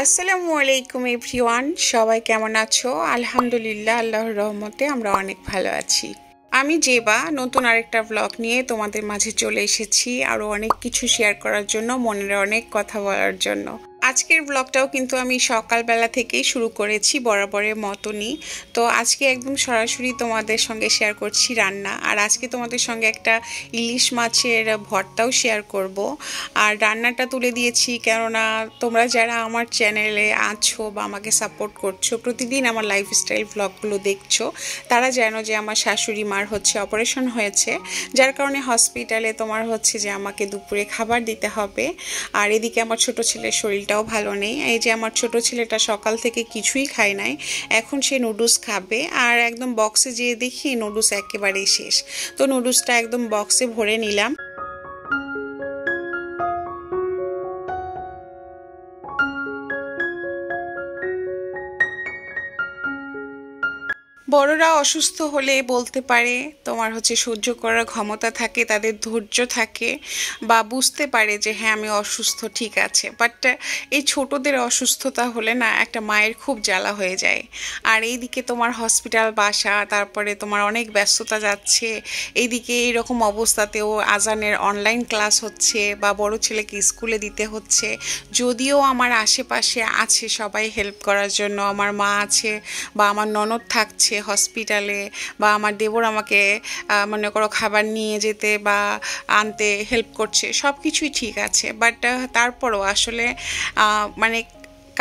আসসালামু আলাইকুম এভরিওয়ান, সবাই কেমন আছো? আলহামদুলিল্লাহ, আল্লাহর রহমতে আমরা অনেক ভালো আছি। আমি জেবা নতুন আরেকটা ব্লগ নিয়ে তোমাদের মাঝে চলে এসেছি, আরো অনেক কিছু শেয়ার করার জন্য, মনের অনেক কথা বলার জন্য। আজকের ব্লগটাও কিন্তু আমি সকালবেলা থেকেই শুরু করেছি বরাবরের মতনই। তো আজকে একদম সরাসরি তোমাদের সঙ্গে শেয়ার করছি রান্না। আর আজকে তোমাদের সঙ্গে একটা ইলিশ মাছের ভর্তাও শেয়ার করব। আর রান্নাটা তুলে দিয়েছি কেননা তোমরা যারা আমার চ্যানেলে আছো বা আমাকে সাপোর্ট করছো, প্রতিদিন আমার লাইফস্টাইল ব্লগগুলো দেখছো, তারা জানো যে আমার শাশুড়ি মার অপারেশন হয়েছে, যার কারণে হসপিটালে তোমার যে আমাকে দুপুরে খাবার দিতে হবে। আর এদিকে আমার ছোট ছেলের শরীরটাও ভালো নেই। এই যে আমার ছোট ছেলেটা সকাল থেকে কিছুই খায় নাই, এখন সে নুডলস খাবে। আর একদম বক্সে যেয়ে দেখি নুডলস একেবারেই শেষ। তো নুডলসটা একদম বক্সে ভরে নিলাম। বড়রা অসুস্থ হলে বলতে পারে তোমার সহ্য করার ক্ষমতা থাকে, তাদের ধৈর্য থাকে, বা বুঝতে পারে যে হ্যাঁ আমি অসুস্থ, ঠিক আছে। বাট এই ছোটদের অসুস্থতা হলে না একটা মায়ের খুব জ্বালা হয়ে যায়। আর এইদিকে তোমার হসপিটাল, বাসা, তারপরে তোমার অনেক ব্যস্ততা যাচ্ছে। এইদিকে এইরকম অবস্থাতেও আজানের অনলাইন ক্লাস হচ্ছে, বা বড় ছেলেকে স্কুলে দিতে হচ্ছে। যদিও আমার আশেপাশে আছে সবাই হেল্প করার জন্য, আমার মা আছে বা আমার ননদ থাকছে হসপিটালে, বা আমার দেবর আমাকে মনে করো খাবার নিয়ে যেতে বা আনতে হেল্প করছে, সব কিছুই ঠিক আছে। বাট তারপরও আসলে মানে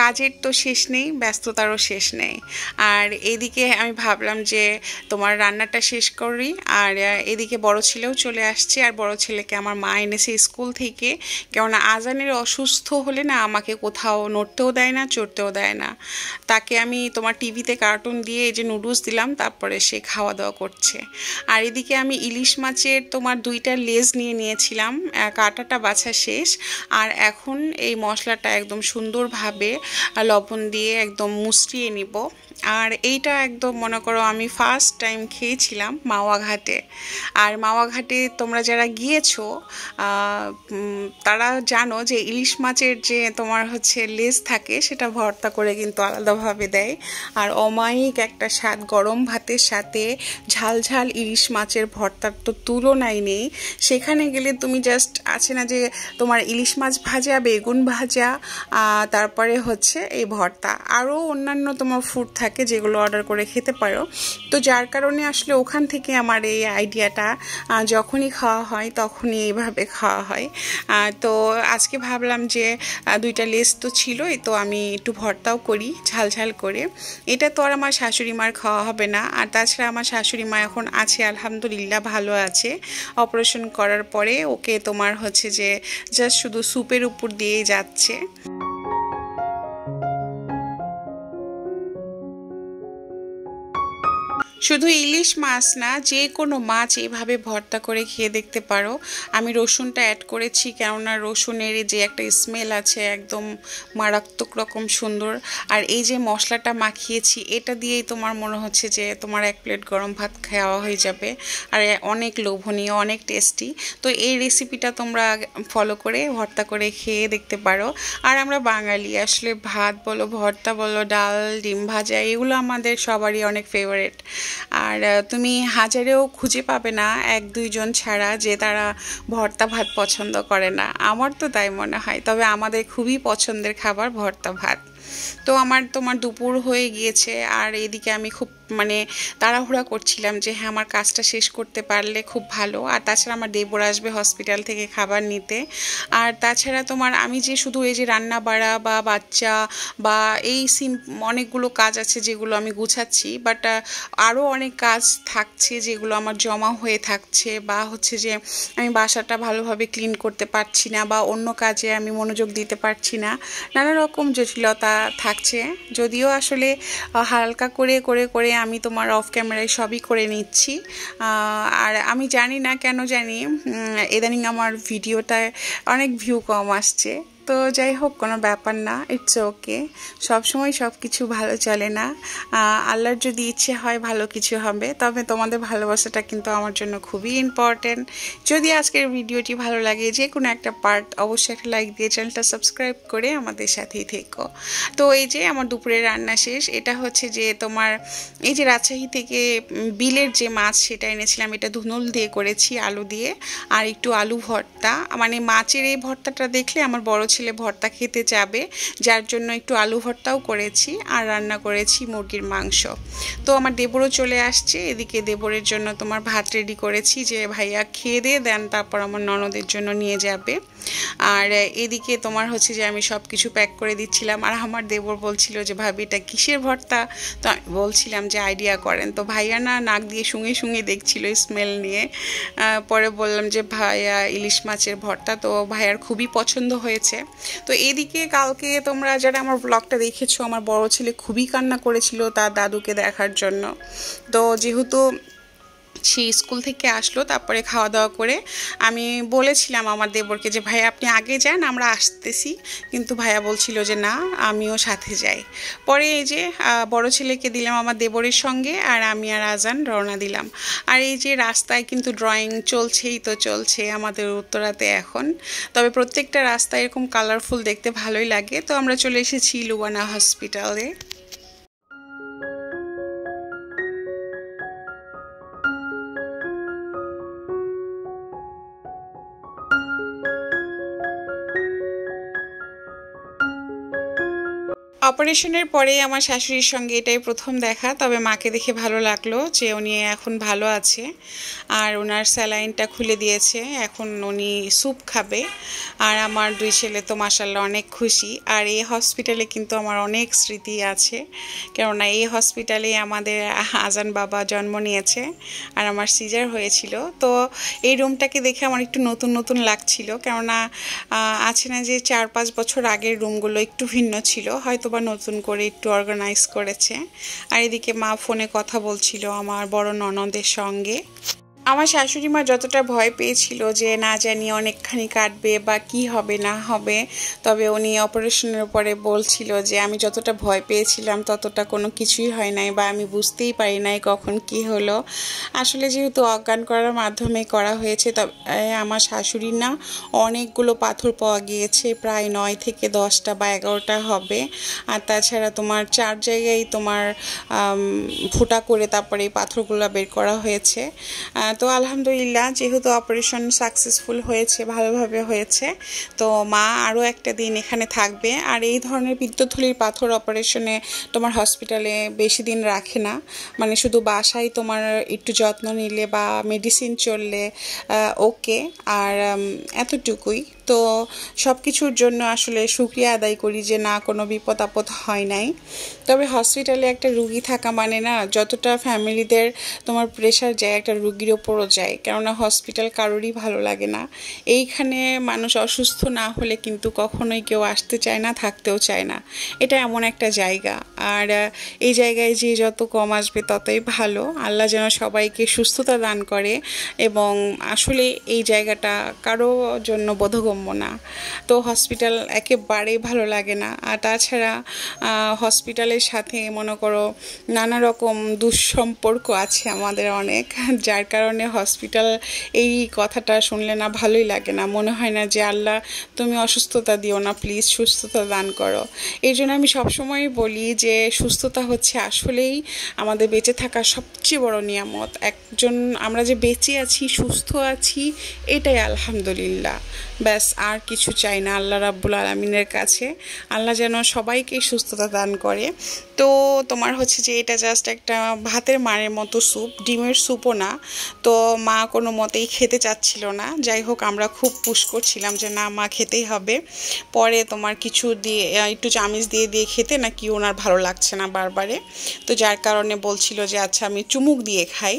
কাজের তো শেষ নেই, ব্যস্ততারও শেষ নেই। আর এদিকে আমি ভাবলাম যে তোমার রান্নাটা শেষ করি। আর এদিকে বড় ছেলেও চলে আসছে, আর বড় ছেলেকে আমার মা এনেছে স্কুল থেকে। কেননা আজানের অসুস্থ হলে না আমাকে কোথাও নড়তেও দেয় না, চড়তেও দেয় না। তাকে আমি তোমার টিভিতে কার্টুন দিয়ে এই যে নুডলস দিলাম, তারপরে সে খাওয়া দাওয়া করছে। আর এদিকে আমি ইলিশ মাছের তোমার 2টা লেজ নিয়ে নিয়েছিলাম, কাঁটাটা বাছা শেষ। আর এখন এই মশলাটা একদম সুন্দরভাবে লবণ দিয়ে একদম মুছড়িয়ে নিব। আর এইটা একদম মনে করো আমি ফার্স্ট টাইম খেয়েছিলাম মাওয়া ঘাটে। আর মাওয়া ঘাটে তোমরা যারা গিয়েছো তারা জানো যে ইলিশ মাছের যে তোমার লেজ থাকে সেটা ভর্তা করে কিন্তু আলাদাভাবে দেয়। আর অমায়িক একটা স্বাদ, গরম ভাতের সাথে ঝাল ঝাল ইলিশ মাছের ভর্তার তো তুলনাই নেই। সেখানে গেলে তুমি জাস্ট আছে না যে তোমার ইলিশ মাছ ভাজা, বেগুন ভাজা, তারপরে এই ভর্তা, আরও অন্যান্য তোমার ফুড থাকে যেগুলো অর্ডার করে খেতে পারো। তো যার কারণে আসলে ওখান থেকে আমার এই আইডিয়াটা, যখনই খাওয়া হয় তখনই এইভাবে খাওয়া হয়। তো আজকে ভাবলাম যে 2টা লেজ তো ছিলই, তো আমি একটু ভর্তাও করি ঝাল ঝাল করে। এটা তো আর আমার শাশুড়ি মার খাওয়া হবে না। আর তাছাড়া আমার শাশুড়ি মা এখন আছে, আলহামদুলিল্লাহ ভালো আছে। অপারেশন করার পরে ওকে তোমার যে জাস্ট শুধু স্যুপের উপর দিয়েই যাচ্ছে। শুধু ইলিশ মাছ না, যে কোনো মাছ এইভাবে ভর্তা করে খেয়ে দেখতে পারো। আমি রসুনটা অ্যাড করেছি কেননা রসুনের যে একটা স্মেল আছে একদম মারাত্মক রকম সুন্দর। আর এই যে মশলাটা মাখিয়েছি এটা দিয়েই তোমার মনে হচ্ছে যে তোমার 1 প্লেট গরম ভাত খাওয়া হয়ে যাবে। আর অনেক লোভনীয়, অনেক টেস্টি। তো এই রেসিপিটা তোমরা ফলো করে ভর্তা করে খেয়ে দেখতে পারো। আর আমরা বাঙালি, আসলে ভাত বলো, ভর্তা বলো, ডাল, ডিম ভাজা, এগুলো আমাদের সবারই অনেক ফেভারিট। আর তুমি হাজারেও খুঁজে পাবে না 1-2 জন ছাড়া যে তারা ভর্তা ভাত পছন্দ করে না। আমার তো তাই মনে হয়। তবে আমাদের খুবই পছন্দের খাবার ভর্তা ভাত। তো আমার তোমার দুপুর হয়ে গিয়েছে, আর এদিকে আমি খুব তাড়াহুড়া করছিলাম যে হ্যাঁ আমার কাজটা শেষ করতে পারলে খুব ভালো। আর তাছাড়া আমার দেবর আসবে হসপিটাল থেকে খাবার নিতে। আর তাছাড়া তোমার আমি যে শুধু এই যে রান্না বাড়া বা বাচ্চা বা এই অনেকগুলো কাজ আছে যেগুলো আমি গুছাচ্ছি, বাট আরও অনেক কাজ থাকছে যেগুলো আমার জমা হয়ে থাকছে, বা যে আমি বাসাটা ভালোভাবে ক্লিন করতে পারছি না, বা অন্য কাজে আমি মনোযোগ দিতে পারছি না। নানা রকম জটিলতা থাকছে, যদিও আসলে হালকা করে করে করে আমি তোমার অফ ক্যামেরায় সবই করে নিচ্ছি। আর আমি জানি না কেন জানি ইদানিং আমার ভিডিওটায় অনেক ভিউ কম আসছে। তো যাই হোক, কোনো ব্যাপার না, ইটস ওকে। সবসময় সব কিছু ভালো চলে না, আল্লাহর যদি ইচ্ছে হয় ভালো কিছু হবে। তবে তোমাদের ভালোবাসাটা কিন্তু আমার জন্য খুবই ইম্পর্টেন্ট। যদি আজকের ভিডিওটি ভালো লাগে, যে কোনো একটা পার্ট, অবশ্যই একটা লাইক দিয়ে চ্যানেলটা সাবস্ক্রাইব করে আমাদের সাথেই থেকো। তো এই যে আমার দুপুরের রান্না শেষ। এটা হচ্ছে যে তোমার এই যে রাজশাহী থেকে বিলের যে মাছ সেটা এনেছিলাম, এটা ধুনুল দিয়ে করেছি, আলু দিয়ে, আর একটু আলু ভর্তা। মানে মাছের এই ভর্তাটা দেখলে আমার বড় ছেলে ভর্তা খেতে যাবে, যার জন্য একটু আলু ভর্তাও করেছি, আর রান্না করেছি মুরগির মাংস। তো আমার দেবরও চলে আসছে, এদিকে দেবরের জন্য তোমার ভাত রেডি করেছি, যে ভাইয়া খেয়ে দিয়ে দেন তারপর আমার ননদের জন্য নিয়ে যাবে। আর এদিকে তোমার হচ্ছে যে আমি সব কিছু প্যাক করে দিচ্ছিলাম, আর আমার দেবর বলছিল যে ভাবি এটা কিসের ভর্তা। তো আমি বলছিলাম যে আইডিয়া করেন। তো ভাইয়া না নাক দিয়ে শুঙে শুঙে দেখছিল স্মেল নিয়ে। পরে বললাম যে ভাইয়া ইলিশ মাছের ভর্তা। তো ভাইয়ার খুবই পছন্দ হয়েছে। তো এদিকে কালকে তোমরা যারা আমার ব্লগটা দেখেছো, আমার বড় ছেলে খুবই কান্না করেছিল তার দাদুকে দেখার জন্য। তো যেহেতু সে স্কুল থেকে আসলো, তারপরে খাওয়া দাওয়া করে আমি বলেছিলাম আমার দেবরকে যে ভাইয়া আপনি আগে যান, আমরা আসতেছি, কিন্তু ভাইয়া বলছিল যে না আমিও সাথে যাই। পরে এই যে বড় ছেলেকে দিলাম আমার দেবরের সঙ্গে, আর আমি আর আজান রওনা দিলাম। আর এই যে রাস্তায় কিন্তু ড্রয়িং চলছেই, তো চলছে আমাদের উত্তরাতে এখন। তবে প্রত্যেকটা রাস্তা এরকম কালারফুল দেখতে ভালোই লাগে। তো আমরা চলে এসেছি লুবানা হসপিটালে। অপারেশনের পরে আমার শাশুড়ির সঙ্গে এটাই প্রথম দেখা। তবে মাকে দেখে ভালো লাগলো যে উনি এখন ভালো আছে, আর ওনার স্যালাইনটা খুলে দিয়েছে, এখন উনি স্যুপ খাবে। আর আমার দুই ছেলে তো মাশাআল্লাহ অনেক খুশি। আর এই হসপিটালে কিন্তু আমার অনেক স্মৃতি আছে, কেননা এই হসপিটালে আমাদের আজান বাবা জন্ম নিয়েছে, আর আমার সিজার হয়েছিল। তো এই রুমটাকে দেখে আমার একটু নতুন নতুন লাগছিল, কেননা আছে না যে 4-5 বছর আগের রুমগুলো একটু ভিন্ন ছিল, হয়তো বা নতুন করে একটু অর্গানাইজ করেছে। আর এদিকে মা ফোনে কথা বলছিল আমার বড় ননদের সঙ্গে। আমার শাশুড়ি মা যতটা ভয় পেয়েছিল যে না জানি অনেকখানি কাটবে বা কি হবে না হবে, তবে উনি অপারেশনের পরে বলছিল যে আমি যতটা ভয় পেয়েছিলাম ততটা কোনো কিছুই হয় নাই, বা আমি বুঝতেই পারি নাই কখন কি হলো। আসলে যেহেতু অজ্ঞান করার মাধ্যমে করা হয়েছে, তবে আমার শাশুড়ির না অনেকগুলো পাথর পাওয়া গিয়েছে, প্রায় 9 থেকে 10টা বা 11টা হবে। আর তাছাড়া তোমার 4 জায়গায় তোমার ফুটা করে তারপরে এই পাথরগুলো বের করা হয়েছে। তো আলহামদুলিল্লাহ, যেহেতু অপারেশন সাকসেসফুল হয়েছে, ভালোভাবে হয়েছে, তো মা আরও একটা দিন এখানে থাকবে। আর এই ধরনের পিত্তথলির পাথর অপারেশনে তোমার হসপিটালে বেশি দিন রাখে না, মানে শুধু বাসায় তোমার একটু যত্ন নিলে বা মেডিসিন চললে ওকে, আর এতটুকুই। তো সব কিছুর জন্য আসলে শুকরিয়া আদায় করি যে না কোনো বিপদ আপদ হয় নাই। তবে হসপিটালে একটা রুগী থাকা মানে না যতটা ফ্যামিলিদের তোমার প্রেশার যায় একটা রুগীর ওপরও যায়, কেননা হসপিটাল কারোরই ভালো লাগে না। এইখানে মানুষ অসুস্থ না হলে কিন্তু কখনোই কেউ আসতে চায় না, থাকতেও চায় না। এটা এমন একটা জায়গা, আর এই জায়গায় যে যত কম আসবে ততই ভালো। আল্লাহ যেন সবাইকে সুস্থতা দান করে, এবং আসলে এই জায়গাটা কারো জন্য বোধগম্য না। তো হসপিটাল একেবারেই ভালো লাগে না। আর তাছাড়া হসপিটালের সাথে মনে করো নানা রকম দুঃসম্পর্ক আছে আমাদের অনেক, যার কারণে হসপিটাল এই কথাটা শুনলে না ভালোই লাগে না, মনে হয় না যে আল্লাহ তুমি অসুস্থতা দিও না, প্লিজ সুস্থতা দান করো। এই জন্য আমি সবসময় বলি যে সুস্থতা হচ্ছে আসলেই আমাদের বেঁচে থাকার সবচেয়ে বড় নিয়ামত। আমরা যে বেঁচে আছি, সুস্থ আছি, এটাই আলহামদুলিল্লাহ, ব্যাস আর কিছু চাই না আল্লাহ রাব্বুল আলামিনের কাছে। আল্লাহ যেন সবাইকে সুস্থতা দান করে। তো তোমার হচ্ছে যে এটা জাস্ট একটা ভাতের মারের মতো স্যুপ, ডিমের স্যুপও না। তো মা কোনো মতেই খেতে চাচ্ছিল না। যাই হোক আমরা খুব পুশ করছিলাম যে না মা খেতেই হবে। পরে তোমার কিছু দিয়ে একটু চামিচ দিয়ে দিয়ে খেতে নাকি ওনার ভালো লাগছে না বারবারে, তো যার কারণে বলছিল যে আচ্ছা আমি চুমুক দিয়ে খাই।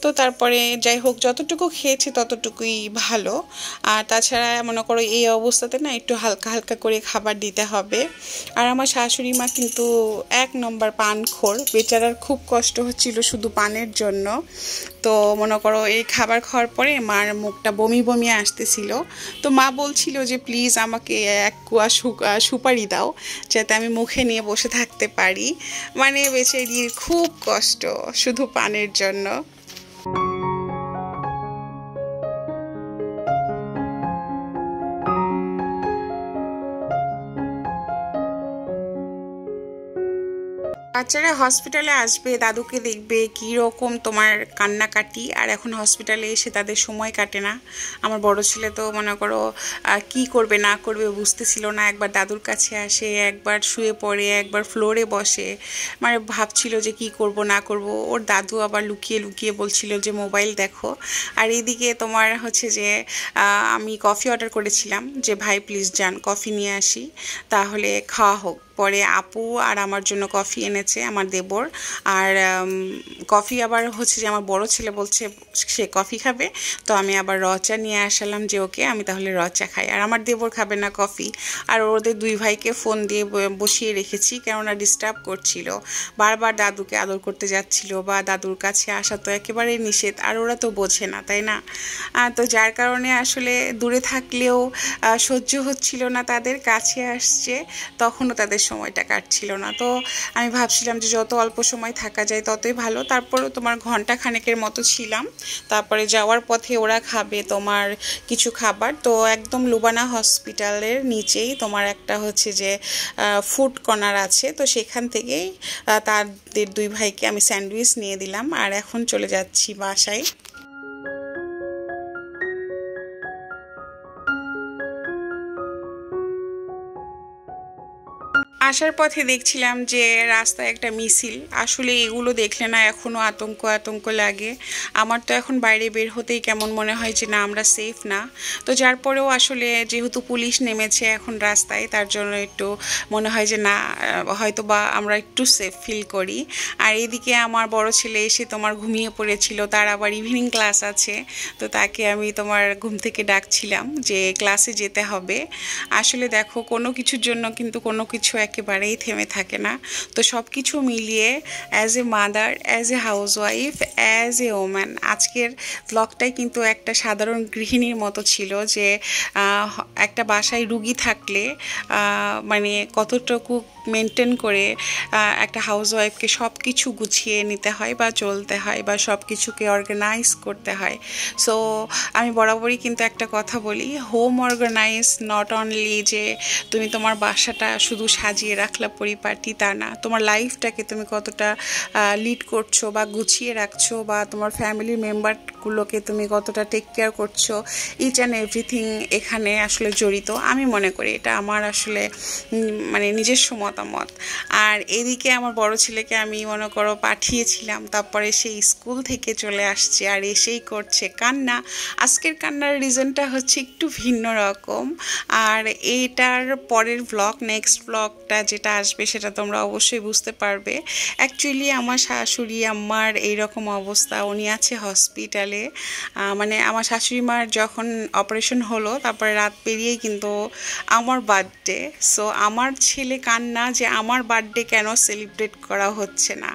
তো তারপরে যাই হোক যতটুকু খেয়েছি ততটুকুই ভালো। আর তাছাড়া মনে মনে করো এই অবস্থাতে না একটু হালকা হালকা করে খাবার দিতে হবে। আর আমার শাশুড়ি মা কিন্তু 1 নম্বর পানখোর, বেচারার খুব কষ্ট হচ্ছিল শুধু পানের জন্য। তো মনে করো এই খাবার খাওয়ার পরে মার মুখটা বমি বমি আসতেছিল। তো মা বলছিল যে প্লিজ আমাকে 1 কোয়া সুপারি দাও যাতে আমি মুখে নিয়ে বসে থাকতে পারি। মানে বেচারির খুব কষ্ট শুধু পানের জন্য। বাচ্চারা হসপিটালে আসবে, দাদুকে দেখবে কী রকম তোমার কান্নাকাটি, আর এখন হসপিটালে এসে তাদের সময় কাটে না। আমার বড় ছেলে তো মনে করো কি করবে না করবে বুঝতেছিল না, একবার দাদুর কাছে আসে, একবার শুয়ে পড়ে, একবার ফ্লোরে বসে, মানে ভাবছিল যে কি করব না করব। ওর দাদু আবার লুকিয়ে লুকিয়ে বলছিল যে মোবাইল দেখো। আর এইদিকে তোমার হচ্ছে যে আমি কফি অর্ডার করেছিলাম যে ভাই প্লিজ যান কফি নিয়ে আসি তাহলে খাওয়া হোক। পরে আপু আর আমার জন্য কফি এনেছে আমার দেবর। আর কফি আবার হচ্ছে যে আমার বড় ছেলে বলছে সে কফি খাবে, তো আমি আবার র চা নিয়ে আসলাম যে ওকে আমি তাহলে র চা খাই। আর আমার দেবর খাবে না কফি। আর ওদের 2 ভাইকে ফোন দিয়ে বসিয়ে রেখেছি, কেননা ডিস্টার্ব করছিল, বারবার দাদুকে আদর করতে যাচ্ছিল, বা দাদুর কাছে আসা তো একেবারে নিষেধ, আর ওরা তো বোঝে না, তাই না? তো যার কারণে আসলে দূরে থাকলেও সহ্য হচ্ছিল না, তাদের কাছে আসছে তখনও তাদের সময়টা কাটছিল না। তো আমি ভাবছিলাম যে যত অল্প সময় থাকা যায় ততই ভালো। তারপরেও তোমার ঘন্টা খানেকের মতো ছিলাম। তারপরে যাওয়ার পথে ওরা খাবে তোমার কিছু খাবার। তো একদম লুবানা হসপিটালের নিচেই তোমার একটা হচ্ছে যে ফুড কর্নার আছে, তো সেখান থেকেই তাদের 2 ভাইকে আমি স্যান্ডউইচ নিয়ে দিলাম। আর এখন চলে যাচ্ছি বাসায়। আসার পথে দেখছিলাম যে রাস্তায় একটা মিছিল, আসলে এগুলো দেখলে না এখনও আতঙ্ক আতঙ্ক লাগে। আমার তো এখন বাইরে বের হতেই কেমন মনে হয় যে না আমরা সেফ না। তো যার পরেও আসলে যেহেতু পুলিশ নেমেছে এখন রাস্তায়, তার জন্য একটু মনে হয় যে না হয়তো বা আমরা একটু সেফ ফিল করি। আর এদিকে আমার বড় ছেলে এসে তোমার ঘুমিয়ে পড়েছিল, তার আবার ইভিনিং ক্লাস আছে, তো তাকে আমি তোমার ঘুম থেকে ডাকছিলাম যে ক্লাসে যেতে হবে। আসলে দেখো কোনো কিছুর জন্য কিন্তু কোনো কিছু একেবারেই থেমে থাকে না। তো সব কিছু মিলিয়ে as a mother, as a housewife, as a woman, আজকের ব্লগটাই কিন্তু একটা সাধারণ গৃহিণীর মতো ছিল যে একটা বাসায় রুগী থাকলে মানে কতটুকু মেনটেন করে একটা হাউসওয়াইফকে সব কিছু গুছিয়ে নিতে হয় বা চলতে হয় বা সব কিছুকে অর্গানাইজ করতে হয়। সো আমি বরাবরই কিন্তু একটা কথা বলি, হোম অর্গানাইজ নট অনলি যে তুমি তোমার বাসাটা শুধু সাজিয়ে রাখলা পরিপাটি, তা না, তোমার লাইফটাকে তুমি কতটা লিড করছো বা গুছিয়ে রাখছো, বা তোমার ফ্যামিলি মেম্বারগুলোকে তুমি কতটা টেক কেয়ার করছো, ইচ অ্যান্ড এভরিথিং এখানে আসলে জড়িত। আমি মনে করি এটা আমার আসলে মানে নিজস্ব মতামত। আর এদিকে আমার বড় ছেলেকে আমি মনে করো পাঠিয়েছিলাম, তারপরে সেই স্কুল থেকে চলে আসছে আর এসেই করছে কান্না। আজকের কান্নার রিজনটা হচ্ছে একটু ভিন্ন রকম। আর এইটার পরের ব্লগ, নেক্সট ব্লগটা যেটা আসবে সেটা তোমরা অবশ্যই বুঝতে পারবে। অ্যাকচুয়ালি আমার শাশুড়ি আম্মার এইরকম অবস্থা, উনি আছে হসপিটালে। মানে আমার শাশুড়ি মার যখন অপারেশন হলো তারপরে রাত পেরিয়েই কিন্তু আমার বার্থডে। সো আমার ছেলে কান্না যে আমার বার্থডে কেন সেলিব্রেট করা হচ্ছে না।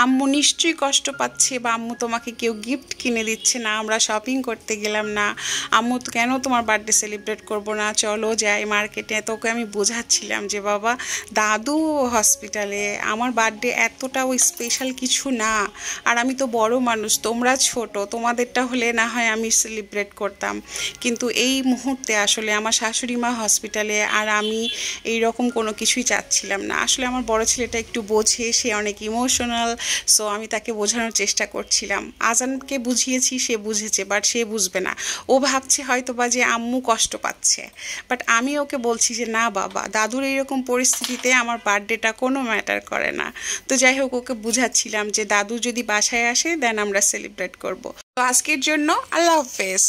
আম্মু নিশ্চয়ই কষ্ট পাচ্ছে, বা আম্মু তোমাকে কেউ গিফট কিনে দিচ্ছে না, আমরা শপিং করতে গেলাম না, আম্মু কেন তোমার বার্থডে সেলিব্রেট করবো না, চলো যাই মার্কেটে। তোকে আমি বোঝাচ্ছিলাম যে বাবা দাদু হসপিটালে, আমার বার্থডে এতটাও স্পেশাল কিছু না। আর আমি তো বড় মানুষ, তোমরা ছোট, তোমাদেরটা হলে না হয় আমি সেলিব্রেট করতাম, কিন্তু এই মুহূর্তে আসলে আমার শাশুড়ি মা হসপিটালে আর আমি এই রকম কোনো কিছুই চাচ্ছিলাম না। আসলে আমার বড় ছেলেটা একটু বোঝে, সে অনেক ইমোশনাল, সো আমি তাকে বোঝানোর চেষ্টা করছিলাম। আজানকে বুঝিয়েছি, সে বুঝেছে, বাট সে বুঝবে না। ও ভাবছে হয়তো বা যে আম্মু কষ্ট পাচ্ছে, বাট আমি ওকে বলছি যে না বাবা, দাদুর এইরকম পরিস্থিতিতে আমার বার্থডেটা কোনো ম্যাটার করে না। তো যাই হোক ওকে বুঝাচ্ছিলাম যে দাদু যদি বাসায় আসে দেন আমরা সেলিব্রেট করব। তো আজকের জন্য আল্লাহ হাফেজ।